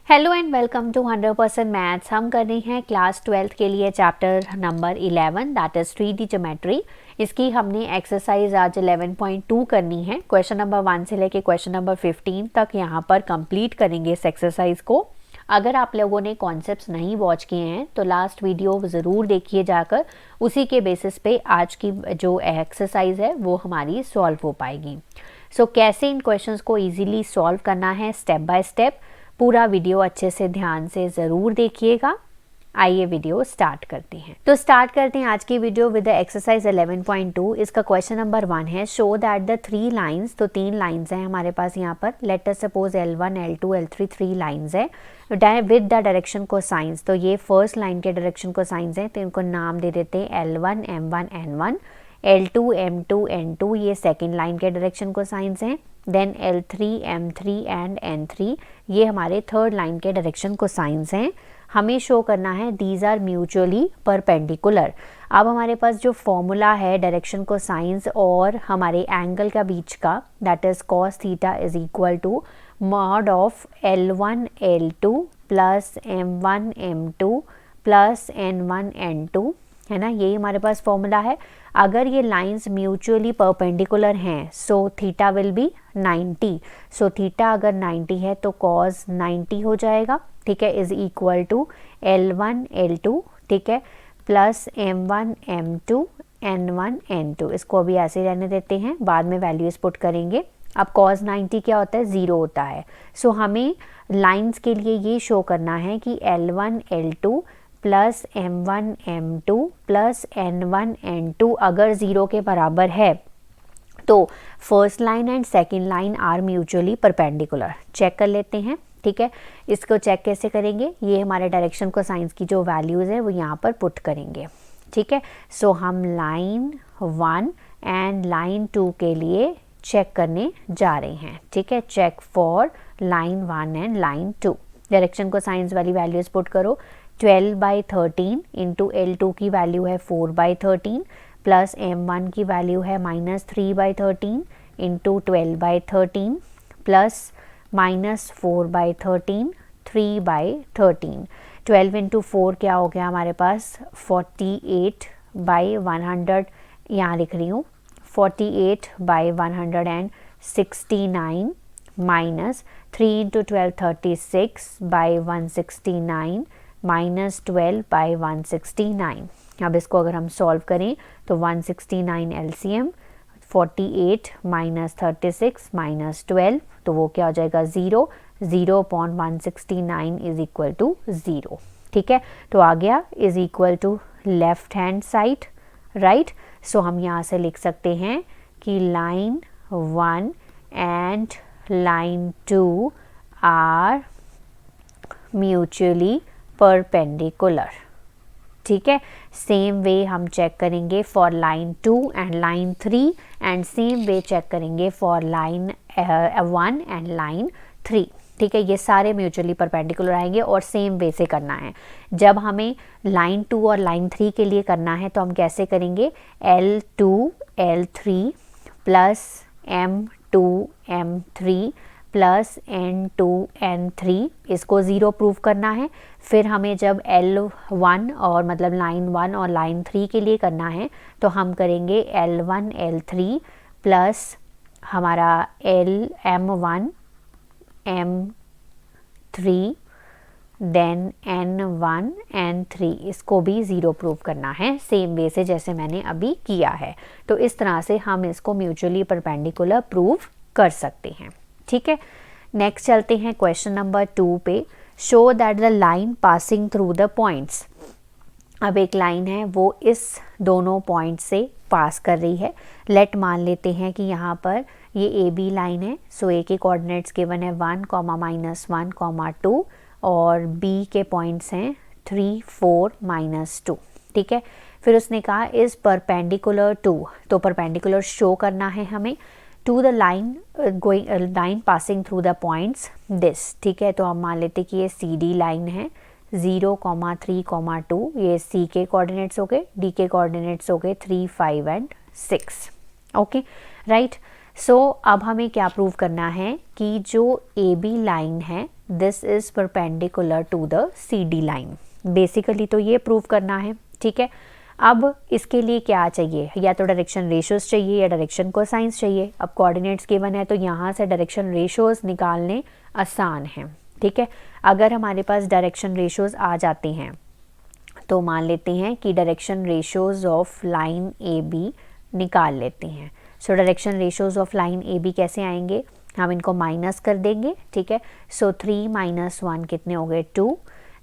Hello and welcome to 100% maths. हम कर रहे हैं क्लास 12th के लिए chapter number 11 that is 3D geometry. इसकी हमने एक्सरसाइज आज 11.2 करनी है। क्वेश्चन नंबर 1 से लेके क्वेश्चन नंबर 15 तक यहाँ पर कंप्लीट करेंगे इस एक्सरसाइज को। अगर आप लोगों ने कॉन्सेप्ट्स नहीं वॉच किए हैं तो लास्ट वीडियो ज़रूर देखिए जाकर, उसी के बेसिस पे आज की जो एक्सरसाइज है वो हमारी सॉल्व हो पाएगी। सो कैसे इन क्वेश्चंस को ईजिली सॉल्व करना है स्टेप बाय स्टेप, पूरा वीडियो अच्छे से ध्यान से ज़रूर देखिएगा। आइए वीडियो स्टार्ट करते हैं। तो स्टार्ट करते हैं आज की वीडियो विद द एक्सरसाइज 11.2। इसका क्वेश्चन नंबर 1 है, शो दैट द 3 लाइंस। तो 3 लाइंस हैं हमारे पास यहाँ पर। Let us suppose L1 L2 L3 3 lines है विद द डायरेक्शन को साइंस। तो ये फर्स्ट लाइन के डायरेक्शन को साइंस है, तो इनको नाम दे देते हैं L1 M1 N1, L2 M2 N2 ये सेकेंड लाइन के डायरेक्शन को साइंस हैं। Then L3 M3 and N3 ये हमारे थर्ड लाइन के डायरेक्शन को साइंस हैं। हमें शो करना है दीज आर म्यूचुअली परपेंडिकुलर। अब हमारे पास जो फॉर्मूला है डायरेक्शन को साइंस और हमारे एंगल का बीच का, that is cos theta is equal to mod of L1 L2 plus M1 M2 plus N1 N2, है ना। यही हमारे पास फॉर्मूला है। अगर ये लाइंस म्यूचुअली परपेंडिकुलर हैं सो theta will B 90। So theta अगर 90 है तो कॉस 90 हो जाएगा, ठीक है, is equal to L1 L2, ठीक है, plus M1 M2 N1 N2। इसको अभी ऐसे ही रहने देते हैं, बाद में वैल्यूज पुट करेंगे। अब cos 90 क्या होता है, 0 होता है। सो हमें लाइंस के लिए ये शो करना है कि L1 L2 plus M1 M2 plus N1 N2 अगर 0 के बराबर है तो first line and second line are mutually perpendicular. Check कर लेते हैं, ठीक है। इसको चेक कैसे करेंगे, ये हमारे डायरेक्शन को साइंस की जो वैल्यूज़ है वो यहाँ पर पुट करेंगे, ठीक है। सो हम लाइन 1 एंड लाइन 2 के लिए चेक करने जा रहे हैं, ठीक है। Check for line 1 and line 2। Direction cosines वाली वैल्यूज़ पुट करो। 12/13 इंटू L2 की वैल्यू है 4/13 प्लस M1 की वैल्यू है -3/13 इंटू 12/13 प्लस -4/13 3/13। 12 इंटू 4 क्या हो गया हमारे पास 48/100, यहाँ लिख रही हूँ 48/169 माइनस 3 इंटू 12 36/169 माइनस 12/169। अब इसको अगर हम सॉल्व करें तो 169 LCM, 48 माइनस 36 माइनस 12, तो वो क्या हो जाएगा 0। 0/169 इज इक्वल टू 0, ठीक है। तो आ गया is equal to left hand side, right. So हम यहाँ से लिख सकते हैं कि line 1 and line 2 are mutually perpendicular, ठीक है। सेम वे हम चेक करेंगे for line 2 and line 3 and same way check करेंगे फॉर लाइन 1 एंड लाइन 3, ठीक है। ये सारे म्यूचुअली परपेंडिकुलर आएंगे और सेम वे से करना है। जब हमें लाइन 2 और लाइन 3 के लिए करना है तो हम कैसे करेंगे, L2 L3 plus M2 M3 plus N2 N3, इसको 0 प्रूव करना है। फिर हमें जब L1 और मतलब लाइन 1 और लाइन 3 के लिए करना है तो हम करेंगे L1 L3 प्लस हमारा M1 M3 then N1 N3, इसको भी 0 प्रूव करना है सेम वे से जैसे मैंने अभी किया है। तो इस तरह से हम इसको म्यूचुअली परपेंडिकुलर प्रूव कर सकते हैं, ठीक है। नेक्स्ट चलते हैं क्वेश्चन नंबर 2 पे। Show that the line passing through the points. अब एक लाइन है वो इस दोनों पॉइंट से पास कर रही है। लेट मान लेते हैं कि यहाँ पर ये AB लाइन है। सो A के कोऑर्डिनेट्स गिवन है 1, -1, 2 और B के पॉइंट्स हैं 3, 4, -2, ठीक है। फिर उसने कहा इज परपेंडिकुलर टू, तो परपेंडिकुलर शो करना है हमें to the line going line passing through the points this, ठीक है। तो हम मान लेते कि ये CD लाइन है 0, 3, 2, ये C के कोऑर्डिनेट्स हो गए, D के कोऑर्डिनेट्स हो गए 3, 5 एंड 6, ओके, राइट। सो अब हमें क्या प्रूव करना है कि जो AB लाइन है this is perpendicular to the CD line. Basically तो ये प्रूव करना है, ठीक है। अब इसके लिए क्या चाहिए, या तो डायरेक्शन रेशियोज चाहिए या डायरेक्शन कोसाइंस चाहिए। अब कोऑर्डिनेट्स गिवन है तो यहाँ से डायरेक्शन रेशियोज निकालने आसान हैं, ठीक है। अगर हमारे पास डायरेक्शन रेशियोज आ जाते हैं तो मान लेते हैं कि direction ratios of line AB निकाल लेते हैं। So direction ratios of line AB कैसे आएंगे, हम इनको माइनस कर देंगे, ठीक है। सो 3 - 1 कितने हो गए 2,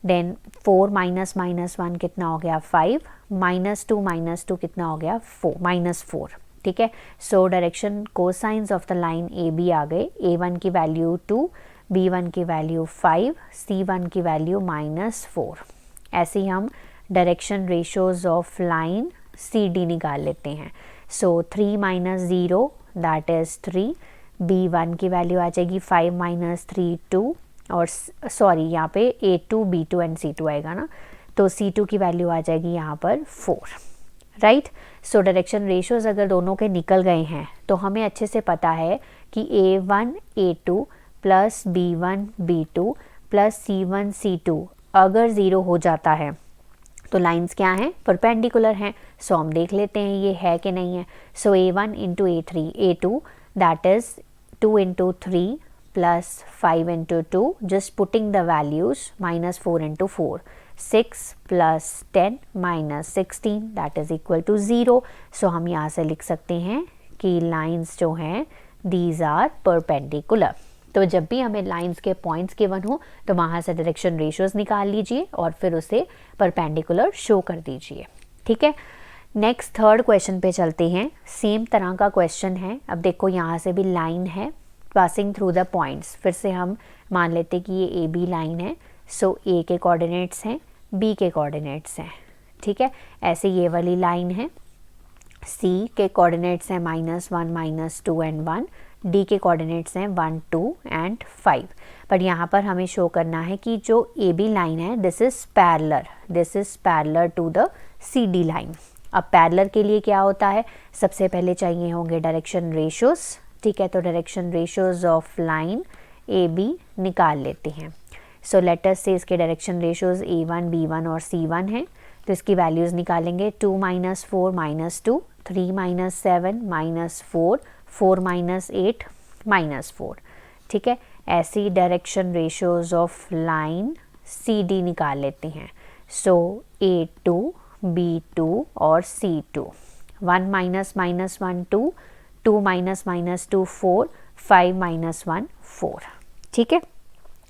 देन 4 - -1 कितना हो गया 5, -2 कितना हो गया -4, ठीक है। So direction cosines of the line AB आ गए, A1 की वैल्यू 2, B1 की वैल्यू 5, C1 की वैल्यू -4। ऐसे ही हम direction ratios of line CD निकाल लेते हैं। सो 3 - 0 दैट इज़ 3, B1 की वैल्यू आ जाएगी 5 - 3 2, और सॉरी यहाँ पे A2 B2 एंड C2 आएगा ना, तो C2 की वैल्यू आ जाएगी यहाँ पर 4, राइट। सो डायरेक्शन रेशियोज अगर दोनों के निकल गए हैं तो हमें अच्छे से पता है कि A1 A2 plus B1 B2 plus C1 C2 अगर 0 हो जाता है तो लाइंस क्या हैं, परपेंडिकुलर हैं। सो हम देख लेते हैं ये है कि नहीं है। सो A1 × A3 A2 that is 2 × 3 plus 5 × 2, just putting the values, -4 × 4, 6 + 10 - 16 that is equal to 0। सो हम यहाँ से लिख सकते हैं कि लाइंस जो हैं these are perpendicular। तो जब भी हमें लाइंस के पॉइंट्स गिवन हो तो वहाँ से डायरेक्शन रेशियोज निकाल लीजिए और फिर उसे परपेंडिकुलर शो कर दीजिए, ठीक है। नेक्स्ट थर्ड क्वेश्चन पे चलते हैं। सेम तरह का क्वेश्चन है। अब देखो यहाँ से भी लाइन है पासिंग थ्रू द पॉइंट्स। फिर से हम मान लेते कि ये AB लाइन है। सो A के कोऑर्डिनेट्स हैं, B के कोऑर्डिनेट्स हैं, ठीक है। ऐसे ये वाली लाइन है, C के कोऑर्डिनेट्स हैं -1 -2 एंड 1, D के कोऑर्डिनेट्स हैं 1 2 एंड 5। पर यहाँ पर हमें शो करना है कि जो AB लाइन है this is parallel to the CD line. अब पैरेलल के लिए क्या होता है, सबसे पहले चाहिए होंगे डायरेक्शन रेशियोज, ठीक है। तो direction ratios of line AB निकाल लेते हैं। सो लेट अस से इसके डायरेक्शन रेशियोज A1 B1 और C1 हैं, तो इसकी वैल्यूज़ निकालेंगे। 2 - 4 -2, 3 - 7 -4, 4 - 8 -4, ठीक है। ऐसी direction ratios of line CD निकाल लेते हैं। सो A2 B2 और C2, 1 - -1 2, 2 - -2 4, 5 - 1 4, ठीक है।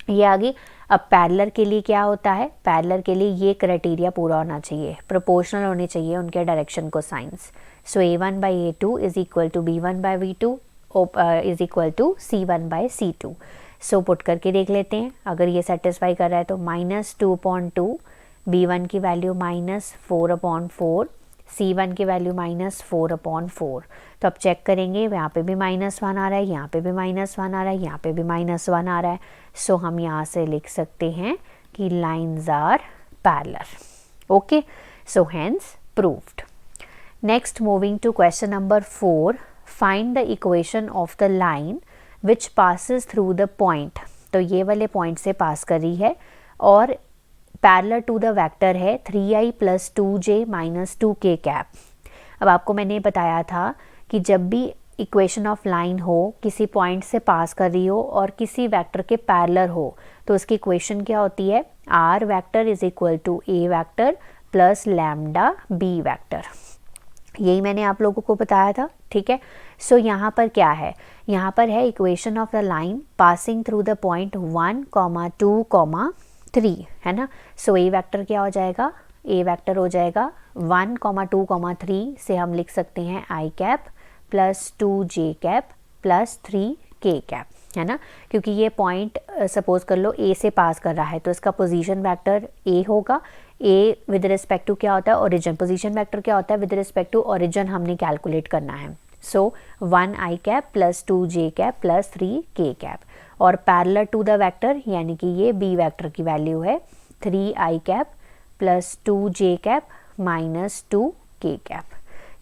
ये आ गई। अब पैरेलल के लिए क्या होता है, पैरेलल के लिए ये क्राइटेरिया पूरा होना चाहिए, प्रोपोर्शनल होने चाहिए उनके direction cosines. So A1 by A2 is equal to B1 by B2 is equal to C1 by C2। So put करके देख लेते हैं, अगर ये सेटिस्फाई कर रहा है तो -2/2, B1 की वैल्यू -4/4, C1 की वैल्यू -4/4। तो अब चेक करेंगे, यहाँ पे भी -1 आ रहा है, यहाँ पे भी -1 आ रहा है, यहाँ पे भी -1 आ रहा है। सो हम यहाँ से लिख सकते हैं कि lines are parallel. Okay, so hence proved. Next moving to question number 4, find the equation of the line which passes through the point. तो ये वाले पॉइंट से पास कर रही है और पैरेलल टू द वेक्टर है 3i + 2j - 2k कैप। अब आपको मैंने बताया था कि जब भी इक्वेशन ऑफ लाइन हो, किसी पॉइंट से पास कर रही हो और किसी वेक्टर के पैरेलल हो, तो उसकी इक्वेशन क्या होती है, r vector is equal to a vector plus lambda b vector. यही मैंने आप लोगों को बताया था, ठीक है। सो यहाँ पर क्या है, यहाँ पर है equation of the line passing through the point 1, 2, 3, है ना। सो a वेक्टर क्या हो जाएगा, a वेक्टर हो जाएगा 1, 2, 3 से हम लिख सकते हैं i cap plus 2j cap plus 3k cap, है ना। क्योंकि ये पॉइंट सपोज कर लो a से पास कर रहा है तो इसका पोजीशन वेक्टर a होगा। a विद रिस्पेक्ट टू क्या होता है, ओरिजिन। पोजीशन वेक्टर क्या होता है, विद रिस्पेक्ट टू ओरिजिन हमने कैलकुलेट करना है। So 1i cap plus 2j cap plus 3k cap, और पैरेलल टू द वेक्टर यानी कि ये b वेक्टर की वैल्यू है 3i cap plus 2j cap minus 2k cap,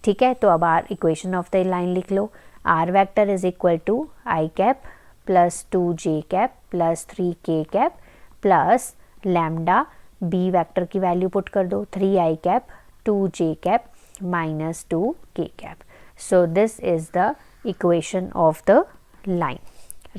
ठीक है। तो अब r equation of the line लिख लो, r vector is equal to i cap plus 2j cap plus 3k cap plus lambda b vector की value put कर दो 3i cap 2j cap minus 2k cap. So this is the equation of the line.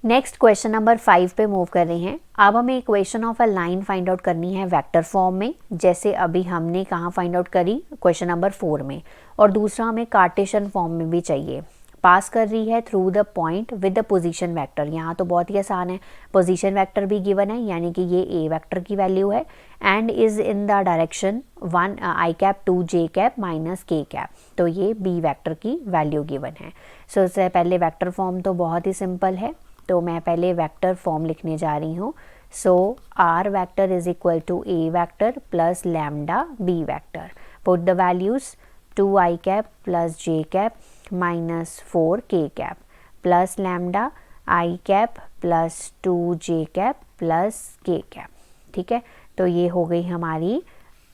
Next question number 5 पे move कर रहे हैं. अब हमें equation of a line find out करनी है वेक्टर फॉर्म में, जैसे अभी हमने कहाँ फाइंड आउट करी क्वेश्चन नंबर 4 में, और दूसरा हमें कार्टेशियन फॉर्म में भी चाहिए. पास कर रही है through the point with the position vector. यहाँ तो बहुत ही आसान है, पोजीशन वेक्टर भी गिवन है, यानी कि ये ए वेक्टर की वैल्यू है and is in the direction 1 i cap 2j cap minus k cap. तो ये बी वेक्टर की वैल्यू गिवन है. सो इससे पहले वेक्टर फॉर्म तो बहुत ही सिंपल है, तो मैं पहले वेक्टर फॉर्म लिखने जा रही हूँ. So r vector is equal to a vector plus lambda b vector. Put the values 2i cap plus j cap minus 4k cap plus lambda i cap plus 2j cap plus k cap. ठीक है, तो ये हो गई हमारी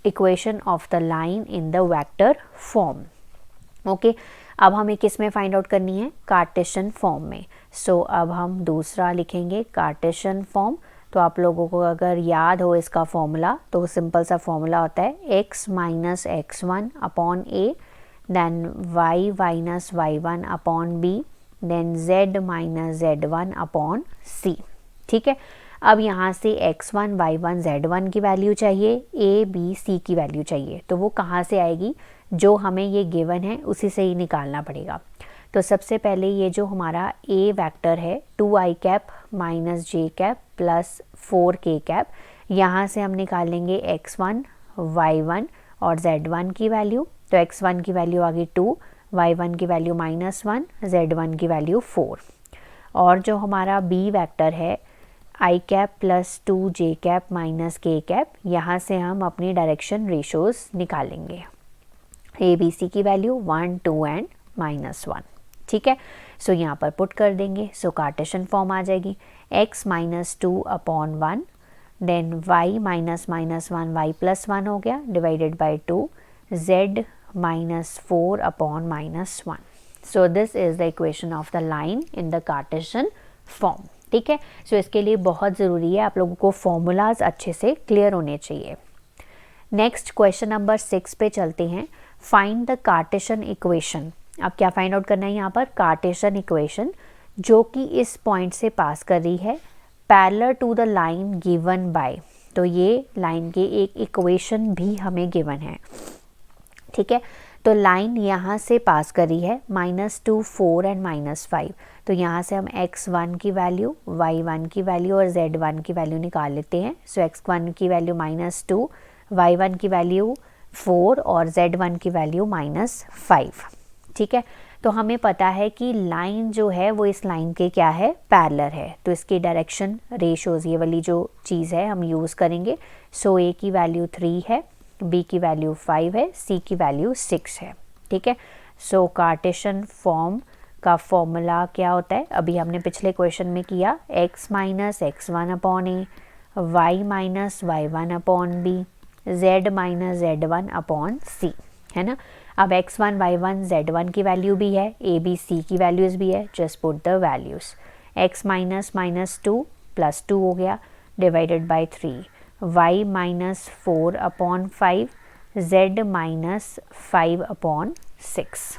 equation of the line in the vector form. Okay, अब हमें किस में फाइंड आउट करनी है? कार्टेशियन फॉर्म में. सो अब हम दूसरा लिखेंगे कार्टेशियन फॉर्म. तो आप लोगों को अगर याद हो इसका फॉर्मूला, तो सिंपल सा फॉर्मूला होता है x minus x1 upon a, then y minus y1 upon b, then z minus z1 upon c. ठीक है, अब यहाँ से x1 y1 z1 की वैल्यू चाहिए, a b c की वैल्यू चाहिए. तो वो कहाँ से आएगी? जो हमें ये गिवन है उसी से ही निकालना पड़ेगा. तो सबसे पहले ये जो हमारा a वेक्टर है 2i cap minus j cap plus 4k cap, यहाँ से हम निकालेंगे x1 y1 और z1 की वैल्यू. तो x1 की वैल्यू आ गई 2, y1 की वैल्यू -1, z1 की वैल्यू 4. और जो हमारा b वेक्टर है i cap plus 2j cap minus k cap, यहाँ से हम अपनी डायरेक्शन रेशोज़ निकालेंगे. ए बी सी की वैल्यू 1 2 एंड -1. ठीक है, सो यहाँ पर पुट कर देंगे. सो कार्टेशियन फॉर्म आ जाएगी x minus 2 upon 1, then y minus minus 1 y plus 1 हो गया divided by 2, z minus 4 upon -1. So this is the equation of the line in the Cartesian form. ठीक है, सो इसके लिए बहुत ज़रूरी है आप लोगों को फॉर्मूलाज अच्छे से क्लियर होने चाहिए. नेक्स्ट क्वेश्चन नंबर 6 पे चलते हैं. Find the Cartesian equation. अब क्या फाइंड आउट करना है यहाँ पर? कार्टेशियन इक्वेशन जो कि इस पॉइंट से पास कर रही है parallel to the line given by. तो ये लाइन के एक इक्वेशन भी हमें गिवन है. ठीक है, तो लाइन यहाँ से पास कर रही है -2 4 एंड -5. तो यहाँ से हम x1 की वैल्यू, y1 की वैल्यू और z1 की वैल्यू निकाल लेते हैं. सो x1 की वैल्यू -2, y1 की वैल्यू 4 और z1 की वैल्यू -5. ठीक है, तो हमें पता है कि लाइन जो है वो इस लाइन के क्या है? पैरेलल है. तो इसकी डायरेक्शन रेशोज़ ये वाली जो चीज़ है हम यूज़ करेंगे. सो a की वैल्यू 3 है, b की वैल्यू 5 है, c की वैल्यू 6 है. ठीक है, सो कार्टेशियन फॉर्म का फॉर्मूला क्या होता है? अभी हमने पिछले क्वेश्चन में किया x minus x1 upon a, y minus y1 upon b, z minus z1 upon c, है ना. अब x1 y1 z1 की वैल्यू भी है, a b c की वैल्यूज़ भी है. Just put the values. x minus -2 plus 2 हो गया divided by 3, y minus 4 upon 5, z minus 5 upon 6.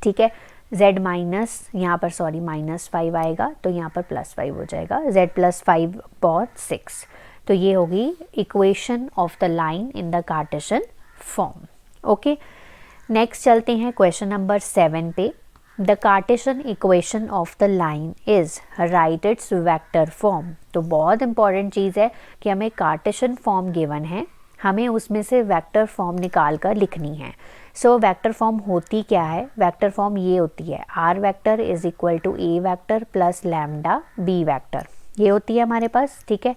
ठीक है, z माइनस यहाँ पर -5 आएगा, तो यहाँ पर +5 हो जाएगा, z प्लस 5 अपॉन 6. तो ये होगी equation of the line in the Cartesian form. Okay, next चलते हैं क्वेश्चन नंबर 7 पे. The Cartesian equation of the line is right it's vector form. तो बहुत इंपॉर्टेंट चीज़ है कि हमें कार्टेशियन फॉर्म गिवन है, हमें उसमें से वेक्टर फॉर्म निकाल कर लिखनी है. सो वेक्टर फॉर्म होती क्या है? वेक्टर फॉर्म ये होती है r vector is equal to a vector plus lambda b vector, ये होती है हमारे पास. ठीक है,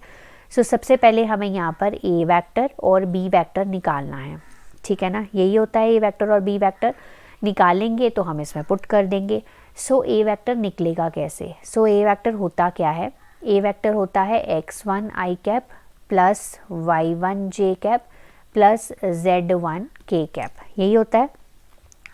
सो सबसे पहले हमें यहाँ पर ए वेक्टर और बी वेक्टर निकालना है. ठीक है ना, यही होता है ए वेक्टर और बी वेक्टर. निकालेंगे तो हम इसमें पुट कर देंगे. सो ए वेक्टर निकलेगा कैसे? सो ए वेक्टर होता क्या है? ए वेक्टर होता है x1 i cap plus y1 j cap plus z1 k cap, यही होता है.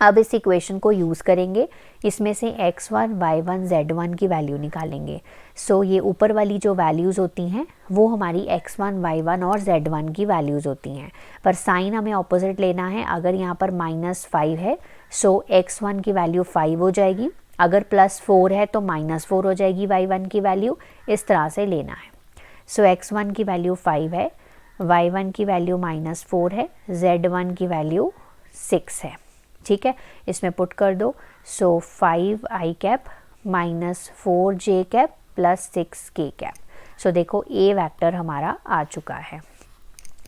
अब इस इक्वेशन को यूज़ करेंगे इसमें से x1, y1, z1 की वैल्यू निकालेंगे। सो ये ऊपर वाली जो वैल्यूज़ होती हैं वो हमारी x1, y1 और z1 की वैल्यूज़ होती हैं, पर साइन हमें ऑपोजिट लेना है। अगर यहाँ पर -5 है सो x1 की वैल्यू 5 हो जाएगी, अगर +4 है तो -4 हो जाएगी y1 की वैल्यू, इस तरह से लेना है। सो x1 की वैल्यू 5 है, y1 की वैल्यू -4 है, z1 की वैल्यू 6 है। ठीक है, इसमें पुट कर दो। So 5i cap -4j cap +6k cap. So देखो ए वेक्टर हमारा आ चुका है।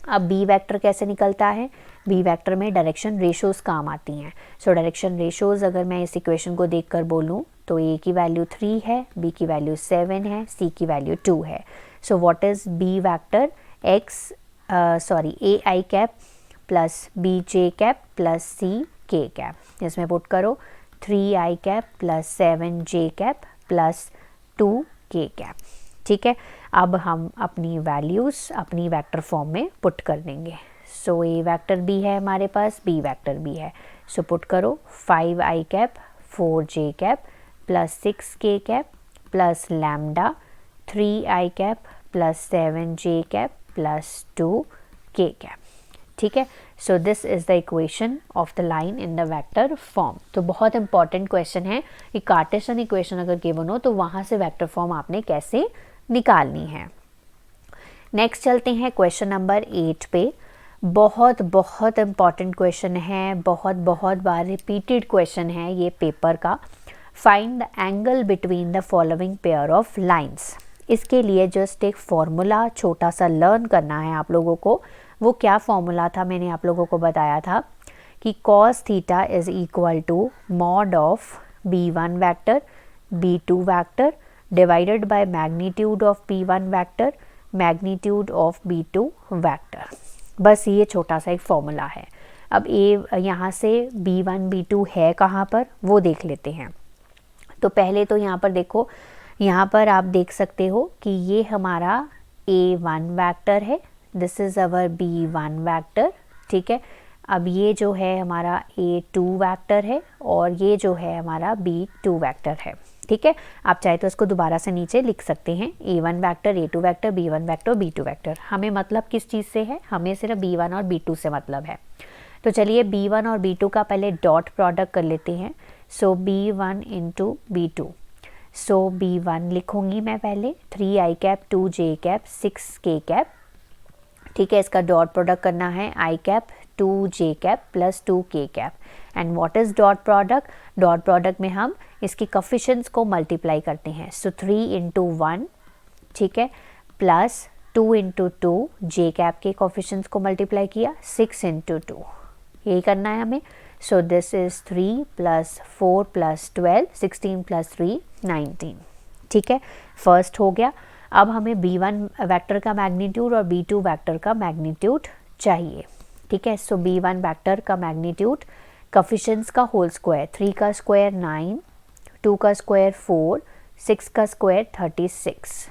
अब बी वेक्टर कैसे निकलता है? बी वेक्टर में डायरेक्शन रेशोज़ काम आती हैं। सो डायरेक्शन रेशोज़ अगर मैं इस इक्वेशन को देखकर बोलूँ तो ए की वैल्यू 3 है, बी की वैल्यू 7 है, सी की वैल्यू 2 है। So what is b vector? A i cap plus b j cap plus c k cap. इसमें पुट करो 3i cap plus 7j cap plus 2k cap. ठीक है, अब हम अपनी वैल्यूज़ अपनी वेक्टर फॉर्म में पुट कर देंगे। सो ए वेक्टर भी है हमारे पास, बी वेक्टर भी है। सो पुट करो 5i cap 4j cap plus 6k cap plus lambda 3i cap plus 7j cap plus 2k cap. ठीक है, so this is the equation of the line in the vector form. तो बहुत important question है कि Cartesian equation अगर given हो तो वहाँ से वेक्टर फॉर्म आपने कैसे निकालनी है। नेक्स्ट चलते हैं क्वेश्चन नंबर 8 पे। बहुत बहुत इंपॉर्टेंट क्वेश्चन है, बहुत बार रिपीटेड क्वेश्चन है ये पेपर का। Find the angle between the following pair of lines. इसके लिए जस्ट एक फॉर्मूला छोटा सा लर्न करना है आप लोगों को। वो क्या फॉर्मूला था मैंने आप लोगों को बताया था कि cos theta is equal to mod of b1 vector b2 vector divided by magnitude of p1 vector magnitude of b2 vector. बस ये छोटा सा एक फॉर्मूला है। अब ये यहाँ से b1 b2 है कहाँ पर वो देख लेते हैं। तो पहले तो यहाँ पर देखो, यहाँ पर आप देख सकते हो कि ये हमारा a1 वैक्टर है, this is our b1 vector. ठीक है, अब ये जो है हमारा a2 वैक्टर है और ये जो है हमारा b2 वैक्टर है। ठीक है, आप चाहे तो इसको दोबारा से नीचे लिख सकते हैं, a1 vector, a2 vector, b1 vector, b2 vector. हमें मतलब किस चीज़ से है? हमें सिर्फ b1 और b2 से मतलब है। तो चलिए b1 और b2 का पहले डॉट प्रोडक्ट कर लेते हैं। सो b1 इंटू b2। सो b1 लिखूँगी मैं पहले 3i cap 2j cap 6k cap. ठीक है, इसका डॉट प्रोडक्ट करना है i cap 2j cap plus 2k cap. And what is dot product? Dot product में हम इसकी कोफिशिएंट्स को मल्टीप्लाई करते हैं। सो 3 इंटू 1, ठीक है, प्लस 2 इंटू 2 j कैप के कोफिशिएंट्स को मल्टीप्लाई किया, 6 इंटू 2, यही करना है हमें। सो this is 3 plus 4 plus 12, 16 plus 3 19। ठीक है, फर्स्ट हो गया। अब हमें b1 वेक्टर का मैग्नीट्यूड और b2 वेक्टर का मैग्नीट्यूड चाहिए। ठीक है, सो b1 वेक्टर का मैग्नीट्यूड कोफिशिएंट्स का होल स्क्वायर, 3 का स्क्वायर 9, 2 का स्क्वायर 4, 6 का square 36।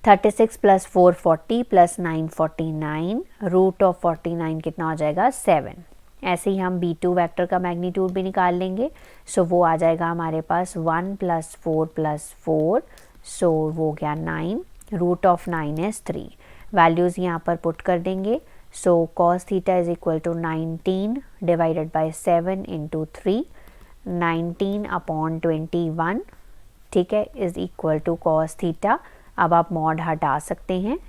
36 plus 4 40 plus 9 49, root of 49 कितना हो जाएगा? 7। ऐसे ही हम b2 वेक्टर का मैग्नीट्यूड भी निकाल लेंगे। सो वो आ जाएगा हमारे पास 1 प्लस 4 प्लस 4, सो वो हो गया 9, रूट ऑफ 9 इज़ 3। वैल्यूज़ यहाँ पर पुट कर देंगे। So cos theta is equal to 19 divided by 7 into 3, 19 upon 21, ठीक है, is equal to cos theta. अब आप मॉड हटा सकते हैं,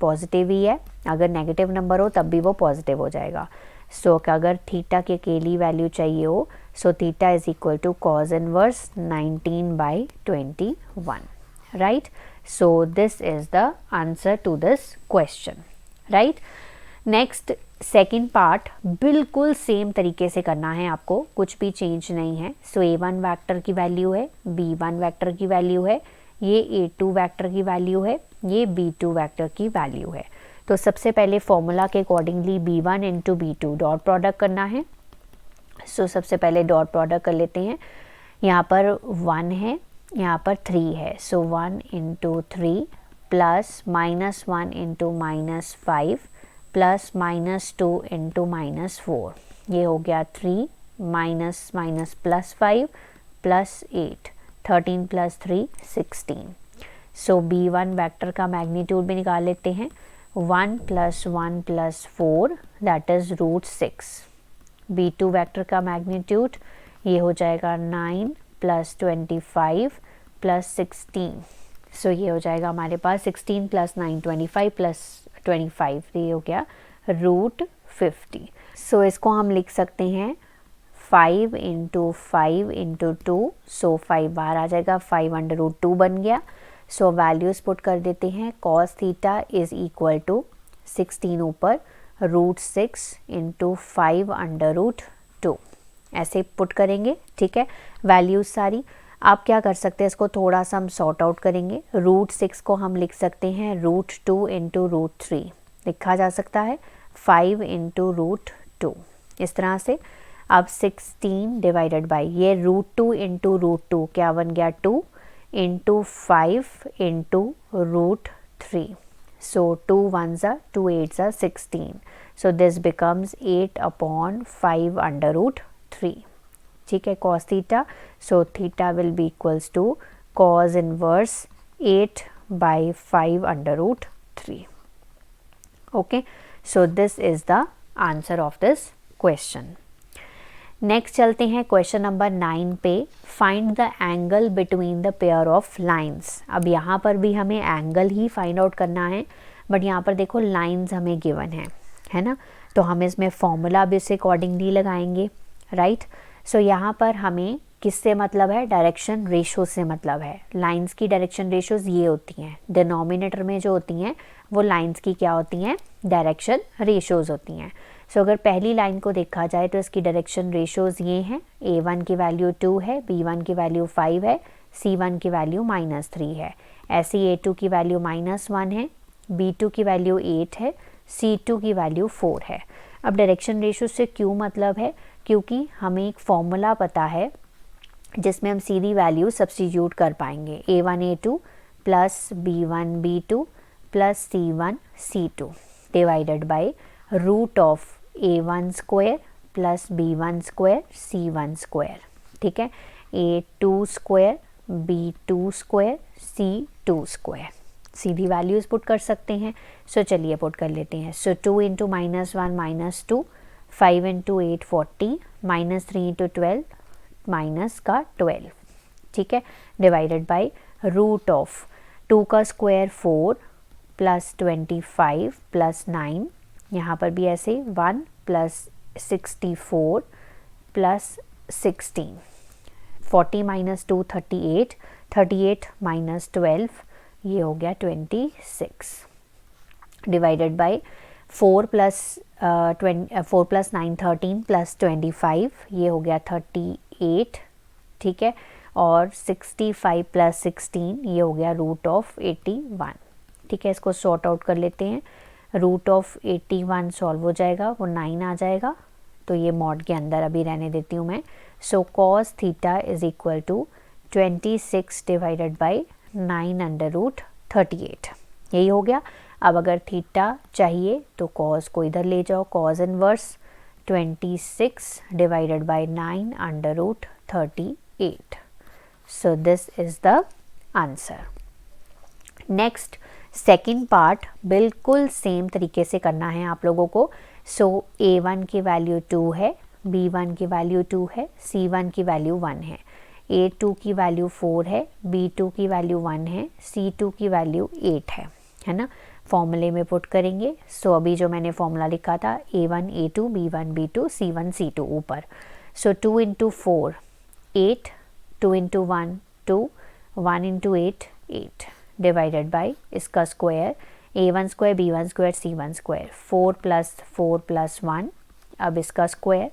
पॉजिटिव ही है, अगर नेगेटिव नंबर हो तब भी वो पॉजिटिव हो जाएगा। सो अगर थीटा की अकेली वैल्यू चाहिए हो, so theta is equal to cos inverse 19/21, right. So this is the answer to this question, right. Next second part बिल्कुल सेम तरीके से करना है आपको, कुछ भी चेंज नहीं है। सो a1 वेक्टर की वैल्यू है, b1 वेक्टर की वैल्यू है, ये a2 वेक्टर की वैल्यू है, ये b2 वेक्टर की वैल्यू है। तो सबसे पहले फॉर्मूला के accordingly b1 into b2 dot product करना है। सो सबसे पहले डॉट प्रोडक्ट कर लेते हैं। यहाँ पर 1 है, यहाँ पर 3 है। सो 1 into 3 plus -1 into -5 plus -2 into -4, ये हो गया 3 माइनस प्लस 5 प्लस 8, 13 प्लस 3 16। सो B1 वेक्टर का मैग्नीट्यूड भी निकाल लेते हैं, 1 plus 1 plus 4 that is √6। B2 vector का मैग्नीट्यूड ये हो जाएगा 9 प्लस 25 प्लस 16। सो ये हो जाएगा हमारे पास 16 प्लस 9 25 प्लस 25, ये हो गया √50। सो इसको हम लिख सकते हैं 5 इंटू 5 इंटू 2, सो 5 बाहर आ जाएगा, 5 √2 बन गया। सो वैल्यूज़ पुट कर देते हैं, cos theta is equal to 16 ऊपर √6 इंटू 5 √2, ऐसे पुट करेंगे। ठीक है, वैल्यूज़ सारी। आप क्या कर सकते हैं, इसको थोड़ा सा हम सॉर्ट आउट करेंगे। √6 को हम लिख सकते हैं √2 इंटू √3 लिखा जा सकता है, 5 इंटू √2 इस तरह से। अब 16 डिवाइडेड बाई ये √2 इंटू √2 क्या बन गया, 2 into 5 into √3। So 2 1s are 2 8s are 16। So this becomes 8/5 √3। ठीक है, cos theta, so theta will be equals to cos inverse 8/5 √3। Okay, so this is the answer of this question. Next चलते हैं question number 9 पे। Find the angle between the pair of lines. अब यहाँ पर भी हमें एंगल ही find out करना है, बट यहाँ पर देखो लाइंस हमें गिवन है ना, तो हम इसमें फॉर्मूला भी उसे अकॉर्डिंगली लगाएंगे, राइट। सो यहाँ पर हमें किससे मतलब है, डायरेक्शन रेशो से मतलब है। लाइंस की डायरेक्शन रेशोज ये होती हैं, डिनोमिनेटर में जो होती हैं वो लाइंस की क्या होती हैं, डायरेक्शन रेशोज होती हैं। सो अगर पहली लाइन को देखा जाए तो इसकी डायरेक्शन रेशोज ये हैं, A1 की वैल्यू 2 है, B1 की वैल्यू 5 है, C1 की वैल्यू -3 है। ऐसे A2 की वैल्यू -1 है, B2 की वैल्यू 8 है, C2 की वैल्यू 4 है। अब डायरेक्शन रेशो से क्यों मतलब है, क्योंकि हमें एक फॉर्मूला पता है जिसमें हम सीधी वैल्यू सब्स्टिट्यूट कर पाएंगे, A1 A2 plus B1 B2 plus C1 C2 divided by root of A1 square plus B1 square C1 square. ठीक है, A2 square B2 square C2 square. सीधी वैल्यूज़ पुट कर सकते हैं। सो चलिए पुट कर लेते हैं। So 2 into -1 -2, 5 into 8 40, -3 into 12 minus का 12। ठीक है, डिवाइडेड बाई रूट ऑफ 2 का स्क्वायर 4 प्लस 25 प्लस 9, यहाँ पर भी ऐसे 1 प्लस 64 प्लस 16, 40 माइनस 2 38, 38 माइनस 12 ये हो गया 26, डिवाइडेड बाई 4 प्लस 9 13 प्लस 25 ये हो गया 38। ठीक है, और 65 प्लस 16 ये हो गया रूट ऑफ 81। ठीक है, इसको सॉर्ट आउट कर लेते हैं। रूट ऑफ 81 सॉल्व हो जाएगा, वो 9 आ जाएगा, तो ये मॉड के अंदर अभी रहने देती हूँ मैं। So cos theta is equal to 26 divided by 9/38, यही हो गया। अब अगर थीटा चाहिए तो cos को इधर ले जाओ, cos inverse 26 divided by 9/38। So this is the answer. Next second part बिल्कुल सेम तरीके से करना है आप लोगों को। सो A1 की वैल्यू 2 है, B1 की वैल्यू 2 है, C1 की वैल्यू 1 है, A2 की वैल्यू 4 है, B2 की वैल्यू 1 है, C2 की वैल्यू 8 है ना। फॉर्मूले में पुट करेंगे। सो अभी जो मैंने फॉर्मूला लिखा था A1 A2 B1 B2 C1 C2 ऊपर। So 2 into 4 8, 2 into 1 2, 1 into 8 8 divided by इसका square A1 square B1 square C1 square, 4 plus 1, अब इसका स्क्वायर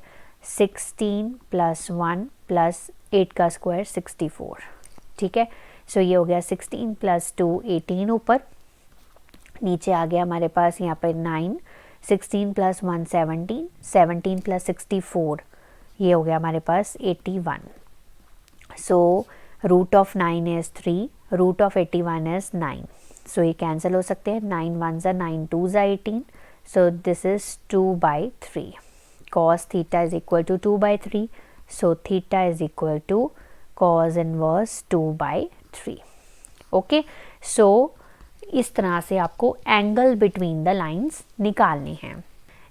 16 प्लस 1 प्लस 8 का स्क्वायर 64। ठीक है, सो ये हो गया 16 प्लस 2 18 ऊपर, नीचे आ गया हमारे पास यहाँ पर 9, 16 प्लस 1 17, 17 प्लस 64 ये हो गया हमारे पास 81। So root of 9 is 3, root of 81 is 9। So ये कैंसिल हो सकते हैं, 9 1s are 9 2s are 18। So this is 2/3। cos theta is equal to 2/3। So theta is equal to cos inverse 2/3। Okay, so इस तरह से आपको एंगल बिटवीन द लाइंस निकालने हैं।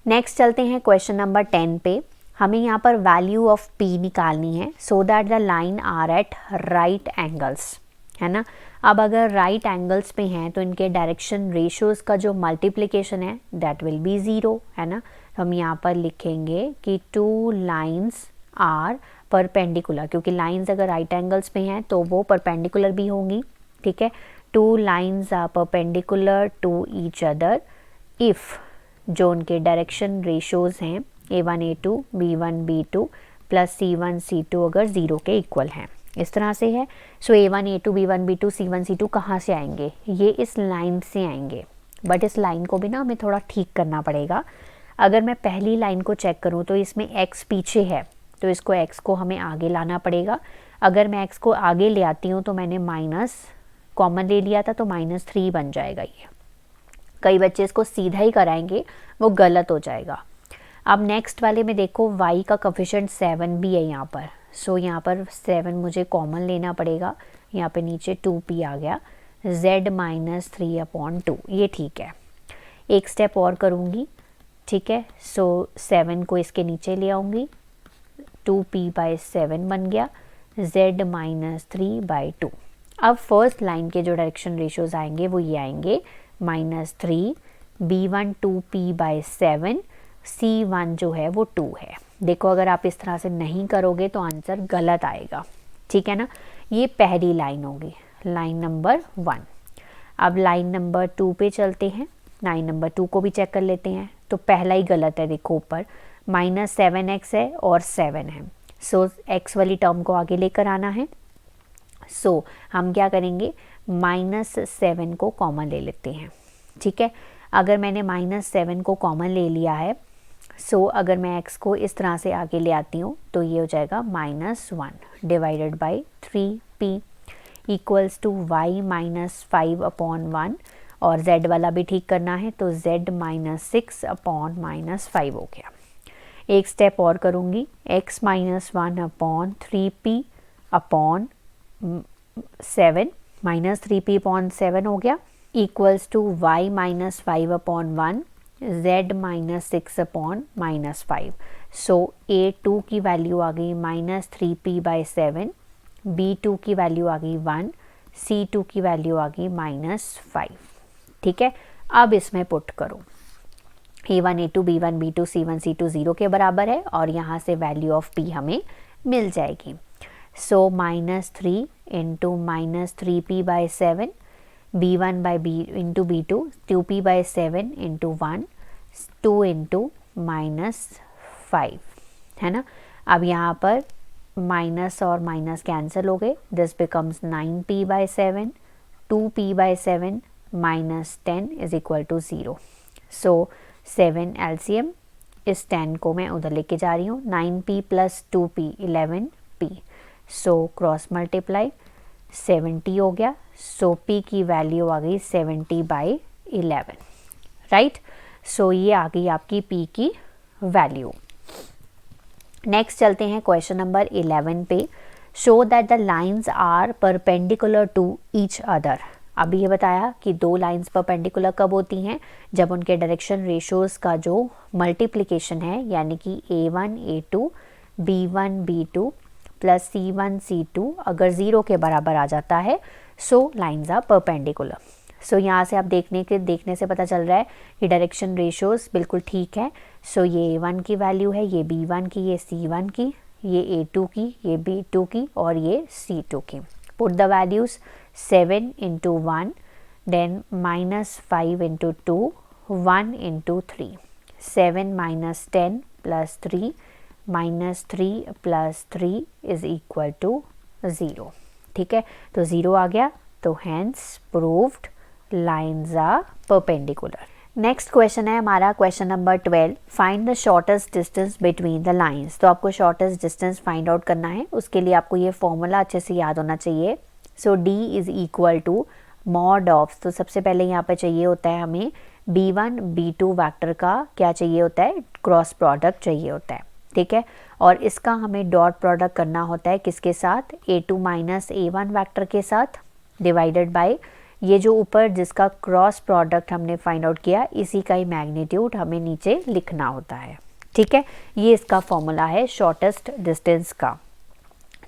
नेक्स्ट चलते हैं क्वेश्चन नंबर 10 पे। हमें यहाँ पर वैल्यू ऑफ P निकालनी है so that the line are at right angles, है ना। अब अगर राइट एंगल्स पे हैं तो इनके डायरेक्शन रेशियोज का जो मल्टीप्लिकेशन है दैट विल बी 0, है ना। तो हम यहाँ पर लिखेंगे कि 2 लाइन्स आर परपेंडिकुलर, क्योंकि लाइंस अगर राइट एंगल्स पे हैं तो वो परपेंडिकुलर भी होंगी, ठीक है। 2 lines are perpendicular to each other if, जो उनके डायरेक्शन रेशियोज हैं A1 A2 B1 B2 plus C1 C2 अगर 0 के इक्वल हैं, इस तरह से है। सो A1 A2 B1 B2 C1 C2 कहाँ से आएंगे, ये इस लाइन से आएंगे, बट इस लाइन को भी ना हमें थोड़ा ठीक करना पड़ेगा। अगर मैं पहली लाइन को चेक करूँ तो इसमें x पीछे है, तो इसको x को हमें आगे लाना पड़ेगा। अगर मैं x को आगे ले आती हूँ तो मैंने माइनस कॉमन ले लिया था तो -3 बन जाएगा ये। कई बच्चे इसको सीधा ही कराएंगे, वो गलत हो जाएगा। अब नेक्स्ट वाले में देखो y का कोफिशिएंट 7 भी है यहाँ पर, सो यहाँ पर 7 मुझे कॉमन लेना पड़ेगा, यहाँ पे नीचे 2p आ गया, z -3/2, ये ठीक है। एक स्टेप और करूँगी, ठीक है। सो 7 को इसके नीचे ले आऊँगी, 2p/7 बन गया, z -3/2। अब फर्स्ट लाइन के जो डायरेक्शन रेशियोज आएंगे वो ये आएंगे -3 b1 2p/7 c1 जो है वो 2 है। देखो अगर आप इस तरह से नहीं करोगे तो आंसर गलत आएगा, ठीक है ना। ये पहली लाइन होगी, लाइन नंबर 1। अब लाइन नंबर 2 पे चलते हैं, लाइन नंबर 2 को भी चेक कर लेते हैं। तो पहला ही गलत है, देखो ऊपर -7x है और 7 है, सो x वाली टर्म को आगे लेकर आना है। सो हम क्या करेंगे, -7 को कॉमन ले लेते हैं, ठीक है। अगर मैंने -7 को कॉमन ले लिया है, सो अगर मैं x को इस तरह से आगे ले आती हूँ तो ये हो जाएगा -1 divided by 3p equals to y -5/1, और z वाला भी ठीक करना है तो z -6/-5 हो गया। एक स्टेप और करूँगी, x -1/3p अपॉन 7 -3p/7 हो गया, equals to y -5/1 z -6/-5। So A2 की वैल्यू आ गई -3p/7, B2 की वैल्यू आ गई 1, C2 की वैल्यू आ गई -5, ठीक है। अब इसमें पुट करो, A1 A2 B1 B2 C1 C2 0 के बराबर है और यहाँ से वैल्यू ऑफ P हमें मिल जाएगी। सो -3 into -3p/7 b1 into b2 2p/7 into 1 2 into -5, है ना। अब यहाँ पर माइनस और माइनस कैंसिल हो गए, this becomes 9p/7, 2p/7 -10 is equal to 0। So 7 LCM, इस 10 को मैं उधर लेके जा रही हूँ, 9p + 2p 11p, so cross multiply 70 हो गया। सो p की वैल्यू आ गई 70/11, राइट। सो ये आ गई आपकी p की वैल्यू। नेक्स्ट चलते हैं क्वेश्चन नंबर 11 पे। Show that the lines are perpendicular to each other. अभी ये बताया कि दो लाइंस परपेंडिकुलर कब होती हैं, जब उनके डायरेक्शन रेशियोज का जो मल्टीप्लिकेशन है, यानी कि A1 A2 B1 B2 plus C1 C2 अगर 0 के बराबर आ जाता है, सो लाइंस आर परपेंडिकुलर। सो यहाँ से आप देखने से पता चल रहा है कि डायरेक्शन रेशियोज बिल्कुल ठीक है। सो ये A1 की वैल्यू है, ये B1 की, ये C1 की, ये A2 की, ये B2 की और ये C2 की। Put the values 7 into 1, then -5 into 2, 1 into 3, 7 - 10 + 3 -3 + 3 is equal to 0, ठीक है। तो 0 आ गया, तो hence proved lines are perpendicular. Next question है हमारा question number 12, find the shortest distance between the lines. तो आपको शॉर्टेस्ट डिस्टेंस फाइंड आउट करना है, उसके लिए आपको ये फॉर्मूला अच्छे से याद होना चाहिए। So D is equal to mod of, तो सबसे पहले यहाँ पे चाहिए होता है हमें B1 B2 वैक्टर का क्या चाहिए होता है, क्रॉस प्रोडक्ट चाहिए होता है, ठीक है। और इसका हमें डॉट प्रोडक्ट करना होता है किसके साथ, a2 माइनस a1 वेक्टर के साथ, डिवाइडेड बाय ये जो ऊपर जिसका क्रॉस प्रोडक्ट हमने फाइंड आउट किया, इसी का ही मैग्नीट्यूड हमें नीचे लिखना होता है, ठीक है। ये इसका फॉर्मूला है शॉर्टेस्ट डिस्टेंस का।